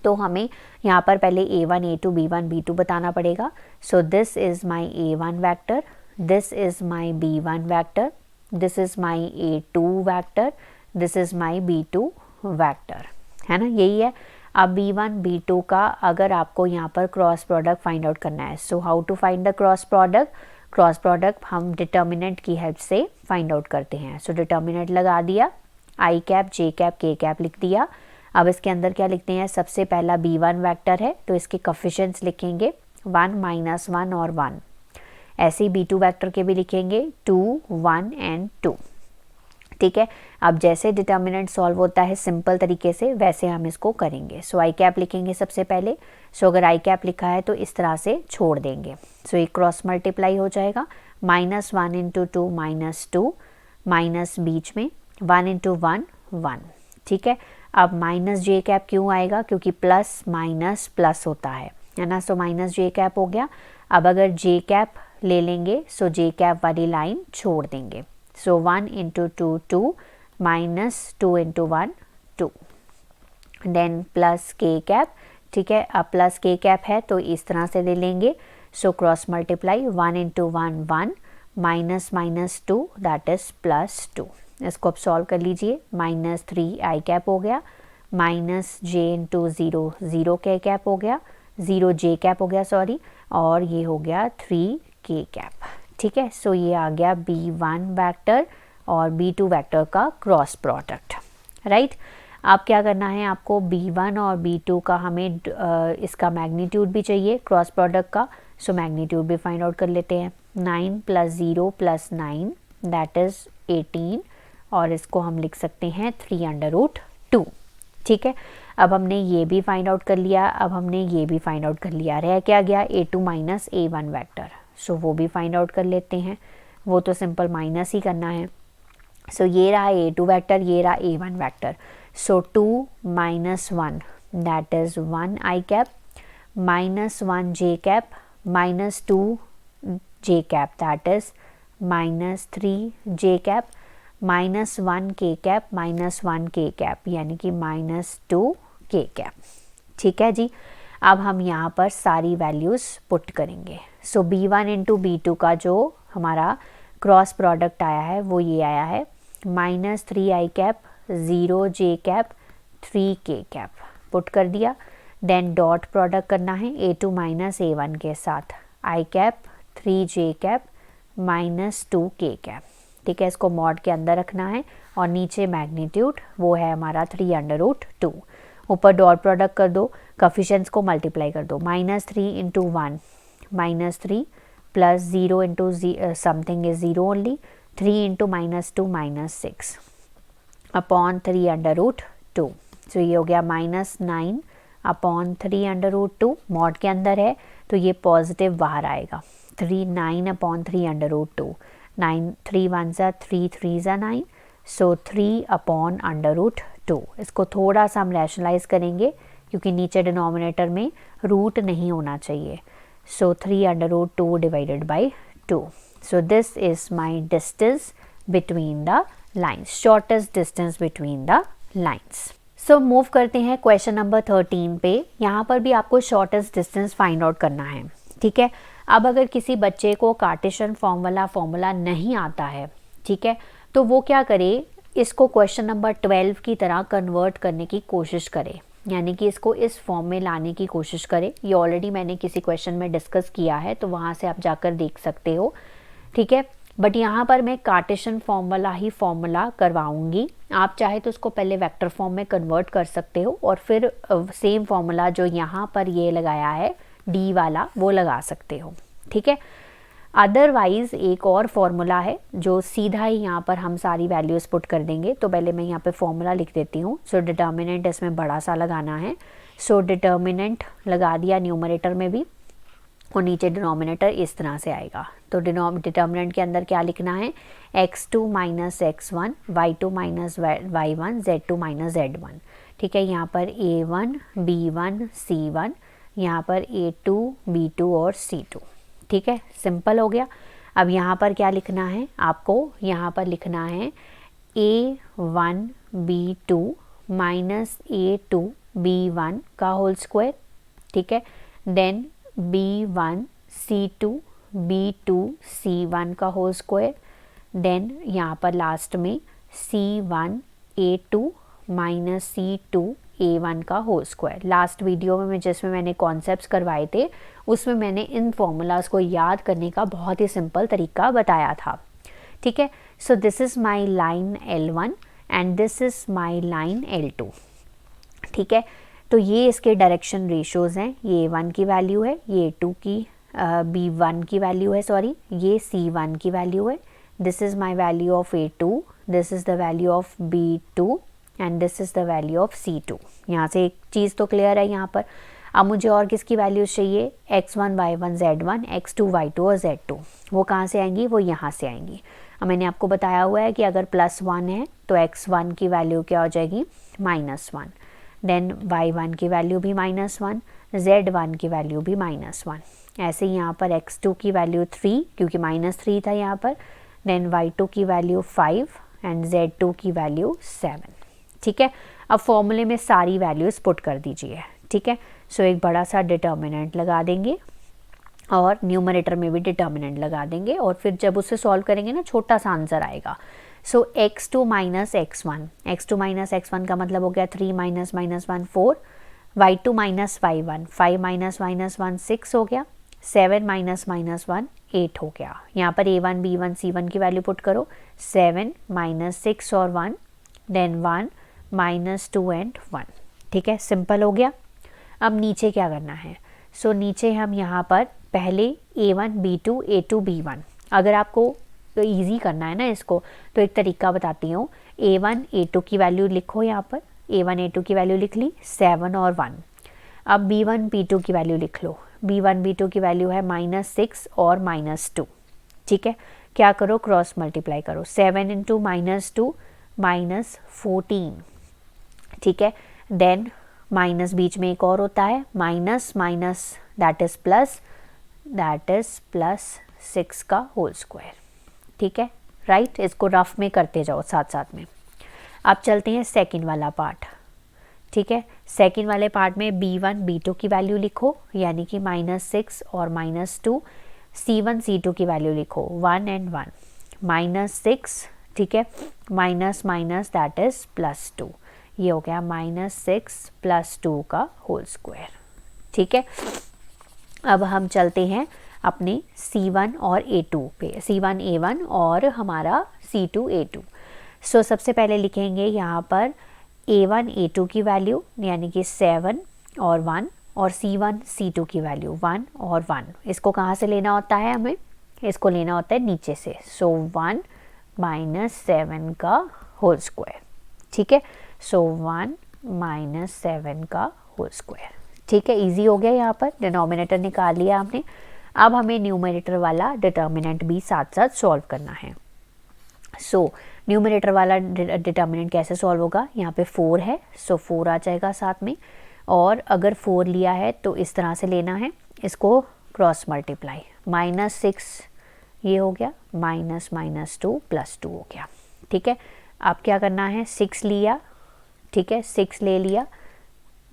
तो हमें यहाँ पर पहले a1, a2, b1, b2 बताना पड़ेगा। सो this is my a1 vector, this is my b1 vector, this is my a2 vector, this is my b2 vector, है ना, यही है। अब b1, b2 का अगर आपको यहाँ पर क्रॉस प्रोडक्ट फाइंड आउट करना है, so how to find the cross product. Cross product हम डिटर्मिनेंट की हेल्प से फाइंड आउट करते हैं। सो डिटर्मिनेंट लगा दिया, i cap, j cap, k cap लिख दिया। अब इसके अंदर क्या लिखते हैं, सबसे पहला b1 वेक्टर है तो इसके कोफिशिएंट्स लिखेंगे 1, -1 और 1। ऐसे ही b2 वेक्टर के भी लिखेंगे 2, 1 एंड 2, ठीक है। अब जैसे डिटर्मिनेंट सॉल्व होता है सिंपल तरीके से, वैसे हम इसको करेंगे। सो आई कैप लिखेंगे सबसे पहले। सो अगर आई कैप लिखा है तो इस तरह से छोड़ देंगे। सो ये क्रॉस मल्टीप्लाई हो जाएगा, -1 इंटू 2 -2, माइनस बीच में 1 इंटू 1 1, ठीक है। अब माइनस जे कैप क्यों आएगा, क्योंकि प्लस माइनस प्लस होता है ना। सो माइनस जे कैप हो गया। अब अगर जे कैप ले लेंगे सो जे कैप वाली लाइन छोड़ देंगे। सो 1 into 2 2, -2 into 1 2, then plus k cap, ठीक है। अब प्लस के कैप है तो इस तरह से ले लेंगे। So cross multiply 1 into 1 1, -2 that is +2। इसको अब सॉल्व कर लीजिए। -3 आई कैप हो गया, माइनस जे इंटू 0 0 के कैप हो गया, 0 जे कैप हो गया सॉरी, और ये हो गया 3 के कैप, ठीक है। सो ये आ गया b1 वेक्टर और b2 वेक्टर का क्रॉस प्रोडक्ट, राइट। अब क्या करना है आपको, b1 और b2 का हमें इसका मैग्नीट्यूड भी चाहिए क्रॉस प्रोडक्ट का। सो मैग्नीट्यूड भी फाइंड आउट कर लेते हैं। 9 + 0 + 9 दैट इज़ 18, और इसको हम लिख सकते हैं 3√2, ठीक है। अब हमने ये भी फाइंड आउट कर लिया, अब हमने ये भी फाइंड आउट कर लिया। रह क्या गया, a2 माइनस a1 वेक्टर। सो वो भी फाइंड आउट कर लेते हैं, वो तो सिंपल माइनस ही करना है। सो ये रहा a2 वेक्टर, ये रहा a1 vector. So 2 - 1 that is 1 i cap, -1 j cap, -2 J cap that is -3 J cap, -1 के कैप, -1 के कैप यानी कि -2 के कैप, ठीक है जी। अब हम यहाँ पर सारी वैल्यूज़ पुट करेंगे। सो b1 इंटू b2 का जो हमारा क्रॉस प्रोडक्ट आया है वो ये आया है, -3 आई कैप, 0 जे कैप, 3 के कैप पुट कर दिया। देन डॉट प्रोडक्ट करना है a2 माइनस a1 के साथ, आई कैप, 3 जे कैप, -2 के कैप, ठीक है। इसको मॉड के अंदर रखना है और नीचे मैग्नीट्यूड वो है हमारा 3√2। ऊपर डॉट प्रोडक्ट कर दो, कोफिशिएंट्स को मल्टीप्लाई कर दो। -3 into 1 -3, + 0 into something is 0 only, 3 into -2 -6 upon 3√2। सो ये हो गया -9 अपॉन 3√2। मॉड के अंदर है तो ये पॉजिटिव बाहर आएगा, 9 अपॉन 3√2, 9 3 1 ज़ा 3 3 ज़ा 9, सो 3 अपॉन √2। इसको थोड़ा सा हम रैशनलाइज करेंगे क्योंकि नीचे डिनोमिनेटर में रूट नहीं होना चाहिए। सो 3√2 divided by 2। So this is my distance between the lines, shortest distance between the lines. So move करते हैं क्वेश्चन नंबर 13 पे। यहाँ पर भी आपको शॉर्टेस्ट डिस्टेंस फाइंड आउट करना है, ठीक है। अब अगर किसी बच्चे को कार्टेशियन फॉर्मूला नहीं आता है, ठीक है, तो वो क्या करे, इसको क्वेश्चन नंबर 12 की तरह कन्वर्ट करने की कोशिश करे, यानी कि इसको इस फॉर्म में लाने की कोशिश करे। ये ऑलरेडी मैंने किसी क्वेश्चन में डिस्कस किया है तो वहाँ से आप जाकर देख सकते हो, ठीक है। बट यहाँ पर मैं कार्टेशियन फॉर्मूला करवाऊँगी। आप चाहे तो उसको पहले वेक्टर फॉर्म में कन्वर्ट कर सकते हो और फिर सेम फॉर्मूला जो यहाँ पर ये लगाया है डी वाला वो लगा सकते हो, ठीक है। अदरवाइज़ एक और फॉर्मूला है जो सीधा ही यहाँ पर हम सारी वैल्यूज़ पुट कर देंगे। तो पहले मैं यहाँ पे फॉर्मूला लिख देती हूँ। सो डिटर्मिनेंट इसमें बड़ा सा लगाना है। सो डिटर्मिनेंट लगा दिया न्यूमरेटर में भी और नीचे डिनोमिनेटर इस तरह से आएगा, तो डिटर्मिनेंट के अंदर क्या लिखना है, x2 minus x1, y2 minus y1, z2 minus z1। ठीक है, यहाँ पर a1, b1, c1, यहाँ पर a2, b2 और c2। ठीक है, सिंपल हो गया। अब यहाँ पर क्या लिखना है आपको, यहाँ पर लिखना है a1 b2 minus a2 b1 का होल स्क्वायर। ठीक है, then b1 c2 b2 c1 का होल स्क्वायर, देन यहाँ पर लास्ट में c1 a2 minus c2 a1 का होल स्क्वायर। लास्ट वीडियो में जिसमें मैंने कॉन्सेप्ट्स करवाए थे उसमें मैंने इन फॉर्मूलाज को याद करने का बहुत ही सिंपल तरीका बताया था। ठीक है, so this is my line L1 and this is my line L2। ठीक है, तो ये इसके डायरेक्शन रेशियोज़ हैं, ये A1 की वैल्यू है, ये A2 की B1 की वैल्यू है, सॉरी ये C1 की वैल्यू है, this is my value of A2, this is the value of B2 and this is the value of C2। यहाँ से एक चीज़ तो क्लियर है यहाँ पर। अब मुझे और किसकी वैल्यूज़ चाहिए, x1 y1 z1, x2 y2 और z2। वो कहाँ से आएंगी, वो यहाँ से आएंगी। अब मैंने आपको बताया हुआ है कि अगर +1 है तो x1 की वैल्यू क्या हो जाएगी, -1, देन y1 की वैल्यू भी -1, z1 की वैल्यू भी -1। ऐसे ही यहाँ पर x2 की वैल्यू 3 क्योंकि -3 था यहाँ पर, देन y2 की वैल्यू 5 एंड z2 की वैल्यू 7। ठीक है, अब फॉर्मूले में सारी वैल्यूज़ पुट कर दीजिए। ठीक है, सो एक बड़ा सा डिटर्मिनेंट लगा देंगे और न्यूमरेटर में भी डिटर्मिनेंट लगा देंगे और फिर जब उसे सॉल्व करेंगे ना छोटा सा आंसर आएगा। सो x2 minus x1, x2 minus x1 का मतलब हो गया 3 minus -1 4, y2 minus y1 5 minus -1 6 हो गया, 7 माइनस -1 8 हो गया। यहाँ पर a1 b1 c1 की वैल्यू पुट करो, 7 माइनस 6 और 1, देन 1 माइनस 2 एंड 1। ठीक है, सिंपल हो गया। अब नीचे क्या करना है, सो नीचे हम यहाँ पर पहले a1 b2 a2 b1, अगर आपको तो ईजी करना है ना इसको तो एक तरीका बताती हूँ, a1 a2 की वैल्यू लिखो, यहाँ पर a1 a2 की वैल्यू लिख ली 7 और 1। अब b1 b2 की वैल्यू लिख लो, b1 b2 की वैल्यू है -6 और -2। ठीक है, क्या करो, क्रॉस मल्टीप्लाई करो, 7 इंटू -2 -14। ठीक है, देन माइनस बीच में एक और होता है, minus minus that is plus 6 का होल स्क्वायर। ठीक है, राइट, इसको रफ में करते जाओ साथ साथ में। अब चलते हैं सेकंड वाला पार्ट। ठीक है, सेकंड वाले पार्ट में b1 b2 की वैल्यू लिखो, यानी कि -6 और -2, c1 c2 की वैल्यू लिखो 1 एंड 1, -6। ठीक है, माइनस माइनस दैट इज़ +2, ये हो गया -6 + 2 का होल स्क्वायर। ठीक है, अब हम चलते हैं अपने C1 और A2 पे, C1 A1 और हमारा C2 A2। सो सबसे पहले लिखेंगे यहाँ पर A1 A2 की वैल्यू यानी कि 7 और 1 और C1 C2 की वैल्यू 1 और 1। इसको कहाँ से लेना होता है, हमें इसको लेना होता है नीचे से, सो 1 - 7 का होल स्क्वायर। ठीक है, सो 1 - 7 का होल स्क्वायर। ठीक है, इजी हो गया, यहाँ पर डिनोमिनेटर निकाल लिया हमने। अब हमें न्यूमरेटर वाला डिटर्मिनेंट भी साथ साथ सॉल्व करना है। सो न्यूमरेटर वाला डिटर्मिनेंट कैसे सॉल्व होगा, यहाँ पे 4 है, सो 4 आ जाएगा साथ में, और अगर 4 लिया है तो इस तरह से लेना है, इसको क्रॉस मल्टीप्लाई, -6 ये हो गया, -2 + 2 हो गया। ठीक है, अब क्या करना है, 6 लिया, ठीक है 6 ले लिया,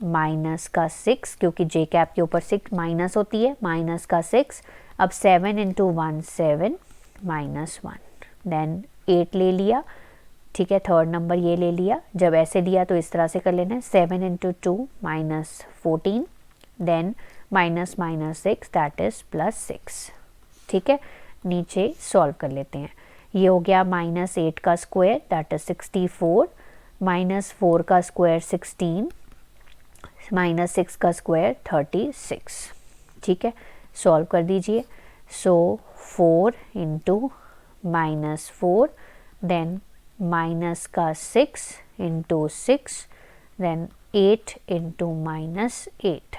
माइनस का 6 क्योंकि जे कैप के ऊपर 6 माइनस होती है, माइनस का 6, अब 7 इंटू 1 7 -1, देन 8 ले लिया। ठीक है, थर्ड नंबर ये ले लिया, जब ऐसे लिया तो इस तरह से कर लेना है, 7 इंटू 2 -14, देन -6 दैट इज़ +6। ठीक है, नीचे सॉल्व कर लेते हैं, ये हो गया -8 का स्क्वायर दैट इज़ 64, -4 का स्क्वायर 16, -6 का स्क्वायर 36। ठीक है, सॉल्व कर दीजिए, सो 4 इंटू -4, देन माइनस का 6 इंटू 6, देन 8 इंटू -8।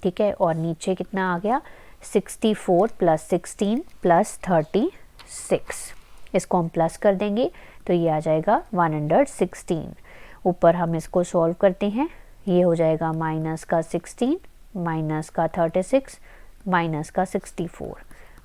ठीक है, और नीचे कितना आ गया, 64 प्लस 16 प्लस 36, इसको हम प्लस कर देंगे तो ये आ जाएगा 116। ऊपर हम इसको सॉल्व करते हैं, ये हो जाएगा माइनस का 16 माइनस का 36 माइनस का 64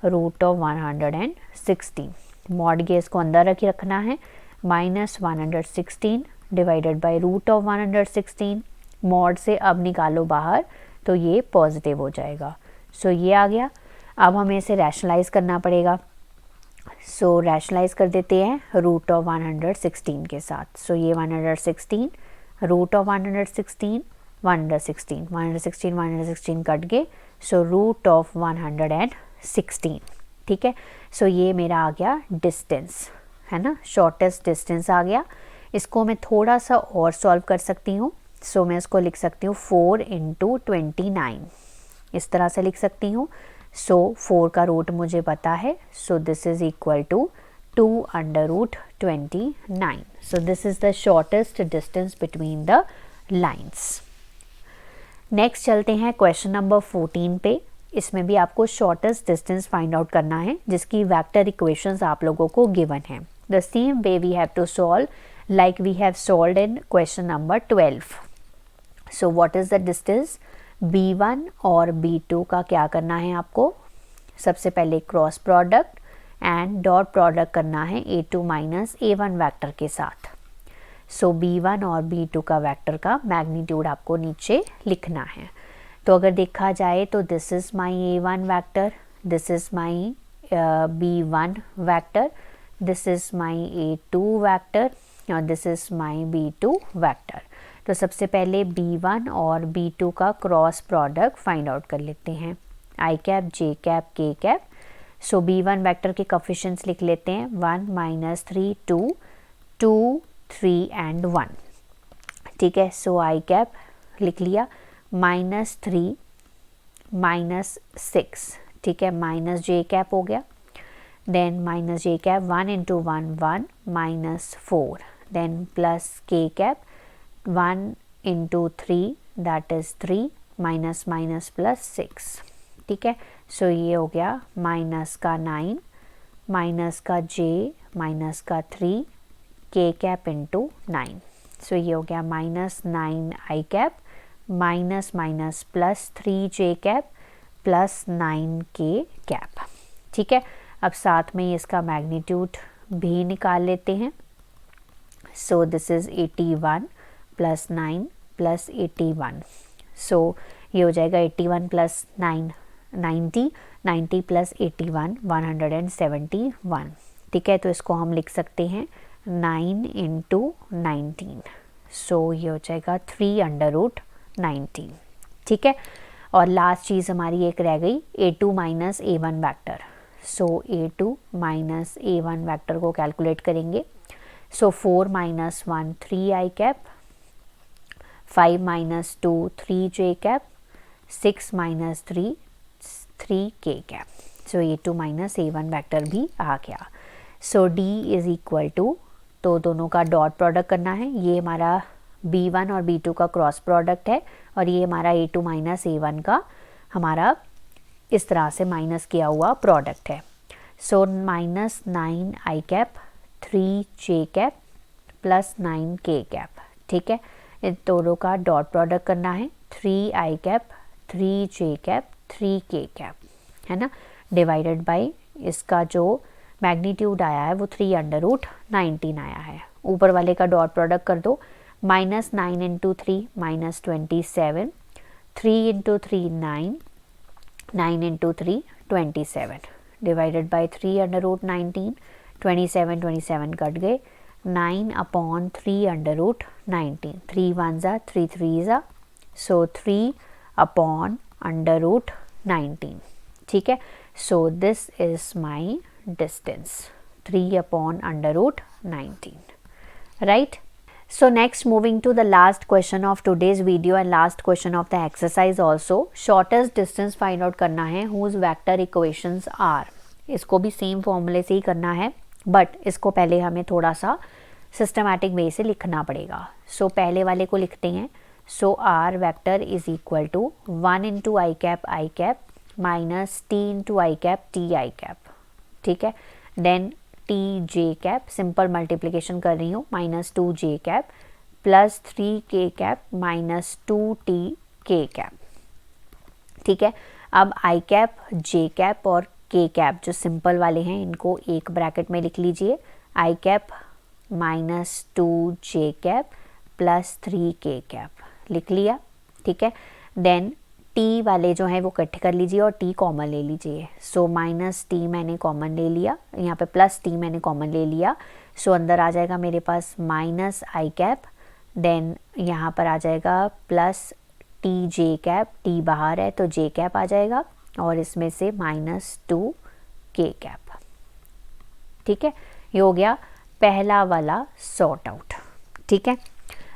रूट ऑफ 116। मॉड के इसको अंदर रखना है, minus 116 divided by root of 116। Mod से अब निकालो बाहर तो ये पॉजिटिव हो जाएगा। सो ये आ गया। अब हमें इसे रैशनलाइज करना पड़ेगा। सो रैशनलाइज कर देते हैं रूट ऑफ 116 के साथ। सो ये 116 रूट ऑफ 116 116 कट गए, सो रूट ऑफ 116। ठीक है, सो ये मेरा आ गया डिस्टेंस, है ना, शॉर्टेस्ट डिस्टेंस आ गया। इसको मैं थोड़ा सा और सॉल्व कर सकती हूँ। सो मैं इसको लिख सकती हूँ 4 इंटू 29, इस तरह से लिख सकती हूँ। सो 4 का रूट मुझे पता है, so this is equal to 2 under root 29। So this is the shortest distance between the lines. Next चलते हैं क्वेश्चन नंबर 14 पे। इसमें भी आपको शॉर्टेस्ट डिस्टेंस फाइंड आउट करना है, जिसकी वेक्टर इक्वेशंस आप लोगों को गिवन है। The same way we have to solve like we have solved in question number 12। So what is the distance? B1 और B2 का क्या करना है आपको? सबसे पहले cross product and dot product करना है A2 माइनस A1 वेक्टर के साथ। सो B1 और B2 का वेक्टर का मैग्नीट्यूड आपको नीचे लिखना है। तो अगर देखा जाए तो this is my A1 vector, this is my B1 vector, this is my A2 vector और this is my B2 vector. तो सबसे पहले B1 और B2 का क्रॉस प्रोडक्ट फाइंड आउट कर लेते हैं। I cap, J cap, K cap. So B1 vector के कोफिशिएंट्स लिख लेते हैं 1 माइनस 3 2 2 3 एंड 1। ठीक है, सो I कैप लिख लिया माइनस 3 माइनस 6। ठीक है, माइनस J कैप हो गया, then minus J cap 1 into 1 1 minus 4, then plus K cap 1 into 3 that is 3 minus minus plus 6। ठीक है, सो ये हो गया माइनस का 9 माइनस का J माइनस का 3 K कैप इंटू 9। सो ये हो गया minus 9 I cap minus minus plus 3 J cap plus 9 K cap. ठीक है, अब साथ में इसका मैग्नीट्यूड भी निकाल लेते हैं। सो दिस इज़ 81 प्लस 9 प्लस 81। सो ये हो जाएगा 81 प्लस 9 90, 90 प्लस 81 171। ठीक है, तो इसको हम लिख सकते हैं 9 इंटू 19। सो ये हो जाएगा 3 अंडर रूट 19। ठीक है, और लास्ट चीज़ हमारी एक रह गई A2 माइनस A1 वैक्टर। सो A2 माइनस A1 वैक्टर को कैलकुलेट करेंगे। सो 4 minus 1 3 I cap, 5 minus 2 3 J cap, 6 minus 3 3 K cap. So A2 minus A1 vector भी आ गया। सो D इज़ इक्वल टू, तो दोनों का डॉट प्रोडक्ट करना है। ये हमारा B1 और B2 का क्रॉस प्रोडक्ट है और ये हमारा A2 माइनस A1 का हमारा इस तरह से माइनस किया हुआ प्रोडक्ट है। So minus 9 I cap 3 J cap plus 9 K cap. ठीक है, इन दोनों का डॉट प्रोडक्ट करना है। 3 I cap 3 J cap 3 K cap, है ना, डिवाइडेड बाय इसका जो मैग्नीट्यूड आया है वो 3 अंडर रूट 19 आया है। ऊपर वाले का डॉट प्रोडक्ट कर दो। Minus 9 into 3 minus 27, 3 into 3 9, 9 into 3 27 divided by 3 under root 19। 27 cut गए, 9 अपॉन 3 अंडर रूट 19। 3 1 ज़ा 3 3 ज़ा, सो 3 अपॉन अंडर रूट 19। ठीक है, so this is my distance 3 upon under root 19, right? So next, moving to the last question of today's video and last question of the exercise also, shortest distance find out करना है whose vector equations are। इसको भी same फॉर्मूले से ही करना है, but इसको पहले हमें थोड़ा सा सिस्टमैटिक वे से लिखना पड़ेगा। सो पहले वाले को लिखते हैं। So r vector is equal to 1 into I cap minus t into i cap t i cap, ठीक है। Then t j cap, simple multiplication कर रही हूँ, माइनस 2 जे कैप प्लस 3 के कैप माइनस 2 टी के कैप, ठीक है। अब आई कैप, जे कैप और के कैप जो सिंपल वाले हैं इनको एक ब्रैकेट में लिख लीजिए, आई कैप माइनस 2 जे कैप प्लस 3 के कैप लिख लिया, ठीक है। देन टी वाले जो हैं वो इकट्ठे कर लीजिए और टी कॉमन ले लीजिए। सो माइनस टी मैंने कॉमन ले लिया, यहाँ पे प्लस टी मैंने कॉमन ले लिया। सो अंदर आ जाएगा मेरे पास माइनस आई कैप, देन यहाँ पर आ जाएगा plus T j cap, T बाहर है तो जे कैप आ जाएगा और इसमें से माइनस 2 के कैप, ठीक है। ये हो गया पहला वाला सॉर्ट आउट, ठीक है।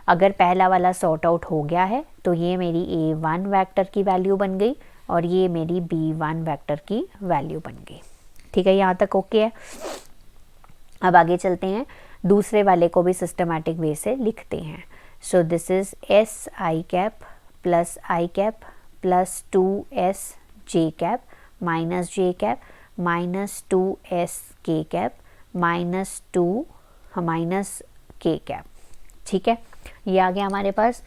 अगर पहला वाला सॉर्ट आउट हो गया है तो ये मेरी A1 वेक्टर की वैल्यू बन गई और ये मेरी B1 वेक्टर की वैल्यू बन गई, ठीक है। यहाँ तक ओके है। अब आगे चलते हैं, दूसरे वाले को भी सिस्टमैटिक वे से लिखते हैं। सो this is S I cap plus I cap plus 2s J cap minus j cap minus 2s के कैप माइनस 2 माइनस के कैप, ठीक है। ये आ गया हमारे पास।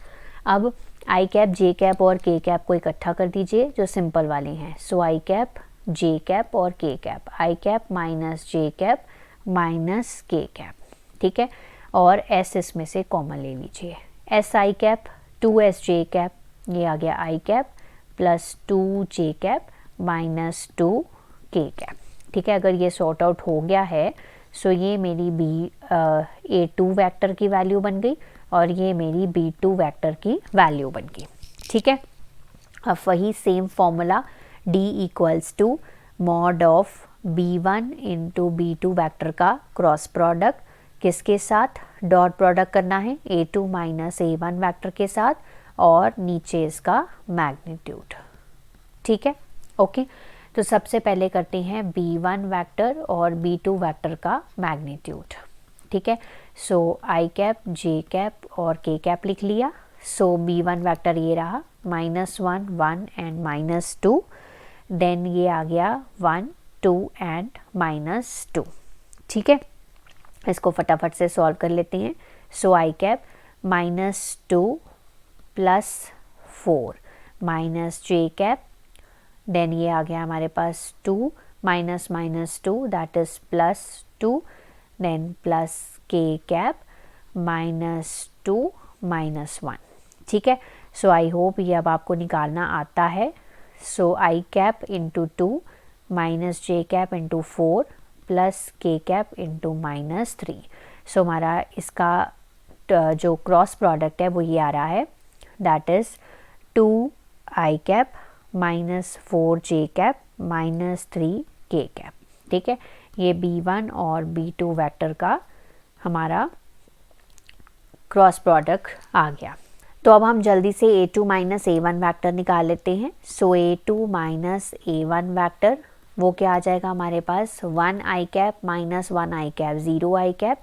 अब आई कैप, जे कैप और के कैप को इकट्ठा कर दीजिए जो सिंपल वाले हैं। So i cap, j cap और के कैप, आई cap minus j cap minus के कैप, ठीक है। और एस इसमें से कॉमन ले लीजिए, S I cap 2s J cap, ये आ गया आई कैप प्लस 2 जे कैप माइनस 2 के कैप, ठीक है। अगर ये सॉर्ट आउट हो गया है सो ये मेरी A2 वेक्टर की वैल्यू बन गई और ये मेरी B2 वेक्टर की वैल्यू बन गई, ठीक है। अब वही same formula D equals to mod of B1 into B2 vector का क्रॉस प्रोडक्ट किसके साथ, डॉट प्रोडक्ट करना है A2 माइनस A1 वेक्टर के साथ और नीचे इसका मैग्नीट्यूड, ठीक है, ओके। तो सबसे पहले करते हैं B1 वेक्टर और B2 वेक्टर का मैग्नीट्यूड, ठीक है। सो आई कैप, जे कैप और के कैप लिख लिया। सो B1 वेक्टर ये रहा -1 1 एंड -2, देन ये आ गया 1 2 एंड -2, ठीक है। इसको फटाफट से सॉल्व कर लेते हैं। So i cap -2 plus 4 minus j cap, then ये आ गया हमारे पास 2 minus -2 that is +2, then plus k cap -2 -1, ठीक है। सो आई होप ये अब आपको निकालना आता है। सो i cap into 2 minus j cap into 4 plus k cap into -3। सो हमारा इसका जो क्रॉस प्रोडक्ट है वो ये आ रहा है, that is 2 I cap -4 J cap -3 के कैप, ठीक है। ये B1 और B2 वेक्टर का हमारा क्रॉस प्रोडक्ट आ गया। तो अब हम जल्दी से A2 माइनस A1 वेक्टर निकाल लेते हैं। सो A2 माइनस A1 वेक्टर वो क्या आ जाएगा हमारे पास, 1 i cap minus 1 i cap 0 i cap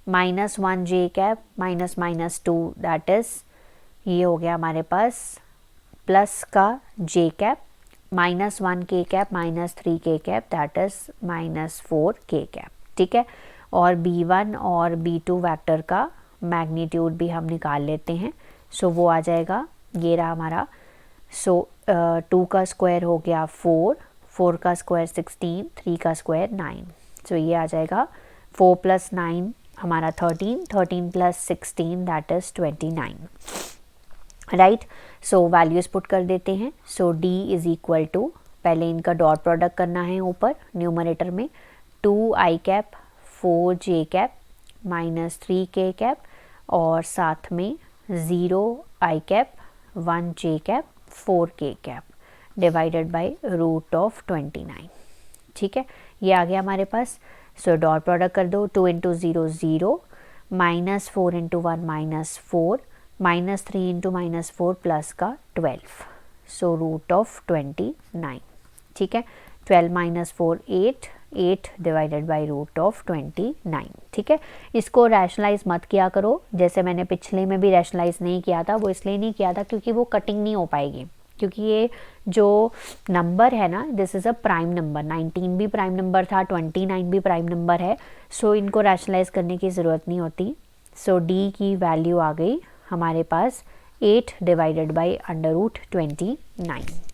minus 1 j cap minus -2 that is ये हो गया हमारे पास प्लस का जे कैप -1 के कैप -3 के कैप दैट इज -4 के कैप, ठीक है। और B1 और B2 वेक्टर का मैग्नीट्यूड भी हम निकाल लेते हैं। सो वो आ जाएगा, ये रहा हमारा। सो 2 का स्क्वायर हो गया 4, 4 का स्क्वायर 16, 3 का स्क्वायर 9। सो ये आ जाएगा 4 + 9 हमारा 13, 13 + 16 that is 29, right. So values put कर देते हैं। सो D इज इक्वल टू, पहले इनका डॉट प्रोडक्ट करना है ऊपर न्यूमरेटर में, 2 आई कैप 4 जे कैप -3 के कैप और साथ में 0 आई कैप 1 जे कैप 4 के कैप डिवाइडेड बाय √29, ठीक है। ये आ गया हमारे पास। सो डॉट प्रोडक्ट कर दो, 2 × 0 0 -4 × 1 -4 -3 × -4 प्लस का 12, सो √29, ठीक है। 12 - 4 8, 8 डिवाइडेड बाई √29, ठीक है। इसको रैशनलाइज मत किया करो, जैसे मैंने पिछले में भी रैशनलाइज नहीं किया था। वो इसलिए नहीं किया था क्योंकि वो कटिंग नहीं हो पाएगी, क्योंकि ये जो नंबर है ना, this is a prime number, 19 भी प्राइम नंबर था, 29 भी प्राइम नंबर है, सो इनको रैशनलाइज करने की ज़रूरत नहीं होती। सो डी की वैल्यू आ गई हमारे पास 8 डिवाइडेड बाई अंडर रूट 29।